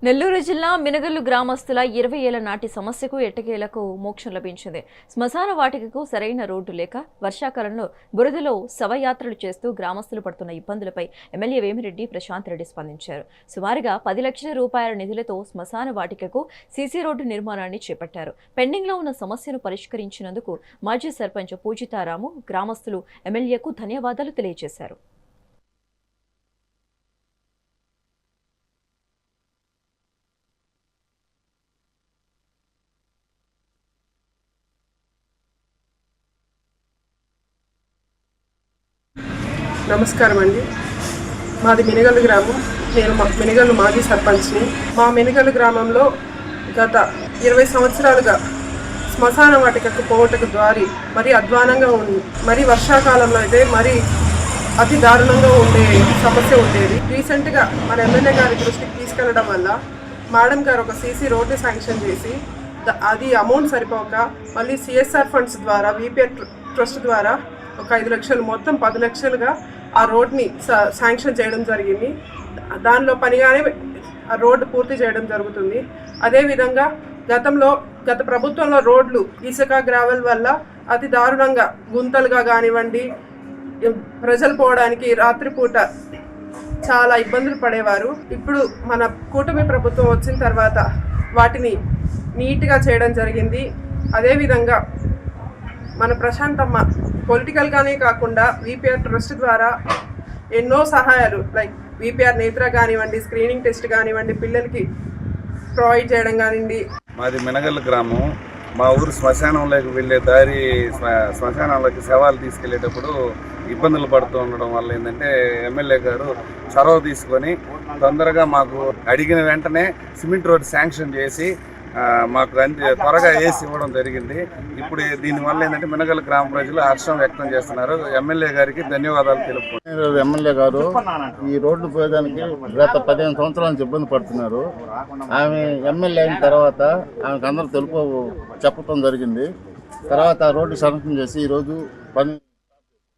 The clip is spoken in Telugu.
నెల్లూరు జిల్లా మినగల్లు గ్రామస్తుల 20 ఏళ్ల నాటి సమస్యకు ఎట్టకేలకు మోక్షం లభించింది. శ్మశాన వాటికకు సరైన రోడ్డు లేక వర్షాకాలంలో బురదలో శవయాత్రలు చేస్తూ గ్రామస్తులు పడుతున్న ఇబ్బందులపై ఎమ్మెల్యే వేమిరెడ్డి ప్రశాంత్ రెడ్డి స్పందించారు. సుమారుగా 10 లక్షల రూపాయల నిధులతో శ్మశాన వాటికకు సీసీ రోడ్డు నిర్మాణాన్ని చేపట్టారు. పెండింగ్ లో ఉన్న సమస్యను పరిష్కరించినందుకు మాజీ సర్పంచ్ పూజితారాము గ్రామస్తులు ఎమ్మెల్యేకు ధన్యవాదాలు తెలియజేశారు. నమస్కారం అండి. మాది మినగల్లు గ్రామం. నేను మినగల్లు మాజీ సర్పంచ్ని. మా మినగల్లు గ్రామంలో గత 20 సంవత్సరాలుగా శ్మశాన వాటికకు పోవటకు దారి మరీ అధ్వానంగా ఉంది. మరి వర్షాకాలంలో అయితే మరి అతి దారుణంగా ఉండే సమస్య ఉండేది. రీసెంట్గా మన ఎమ్మెల్యే గారి దృష్టికి తీసుకెళ్లడం వల్ల మేడం గారు ఒక సీసీ రోడ్డు శాంక్షన్ చేసి అది అమౌంట్ సరిపోక మళ్ళీ సిఎస్ఆర్ ఫండ్స్ ద్వారా విపిఆర్ ట్రస్ట్ ద్వారా ఒక 5 లక్షలు మొత్తం 10 లక్షలుగా ఆ రోడ్ని శాంక్షన్ చేయడం జరిగింది. దానిలో పనిగానే ఆ రోడ్డు పూర్తి చేయడం జరుగుతుంది. అదేవిధంగా గత ప్రభుత్వంలో రోడ్లు ఇసుక గ్రావెల్ వల్ల అతి దారుణంగా గుంతలుగా కానివ్వండి, ప్రజలు పోవడానికి రాత్రిపూట చాలా ఇబ్బందులు పడేవారు. ఇప్పుడు మన కూటమి ప్రభుత్వం వచ్చిన తర్వాత వాటిని నీట్గా చేయడం జరిగింది. అదేవిధంగా మన ప్రశాంతమ్మ పొలిటికల్గానే కాకుండా విపిఆర్ ట్రస్ట్ ద్వారా ఎన్నో సహాయాలు లైక్ విపిఆర్ నేత్ర కానివ్వండి, స్క్రీనింగ్ టెస్ట్ కానివ్వండి, పిల్లలకి ప్రొవైడ్ చేయడం కానివ్వండి. మాది మినగల్లు గ్రామం. మా ఊరు శ్మశానంలోకి వెళ్ళే దారి, శ్మశానంలోకి శవాలు తీసుకెళ్లేటప్పుడు ఇబ్బందులు పడుతూ ఉండడం వల్ల ఏంటంటే ఎమ్మెల్యే గారు చొరవ తీసుకొని తొందరగా మాకు అడిగిన వెంటనే సిమెంట్ రోడ్ శాంక్షన్ చేసి మాకు త్వరగా వేసి ఇవ్వడం జరిగింది. ఇప్పుడు దీనివల్ల ఏంటంటే మినగల్లు గ్రామ ప్రజలు హర్షం వ్యక్తం చేస్తున్నారు. ఎమ్మెల్యే గారికి ధన్యవాదాలు తెలుపుకుంటున్నారు. ఎమ్మెల్యే గారు ఈ రోడ్డు పోయేదానికి గత 15 సంవత్సరాల నుంచి ఇబ్బంది పడుతున్నారు. ఆమె ఎమ్మెల్యే అయిన తర్వాత ఆమెకు అందరూ చెప్పడం జరిగింది. తర్వాత రోడ్డు శాంక్షన్ చేసి ఈరోజు పని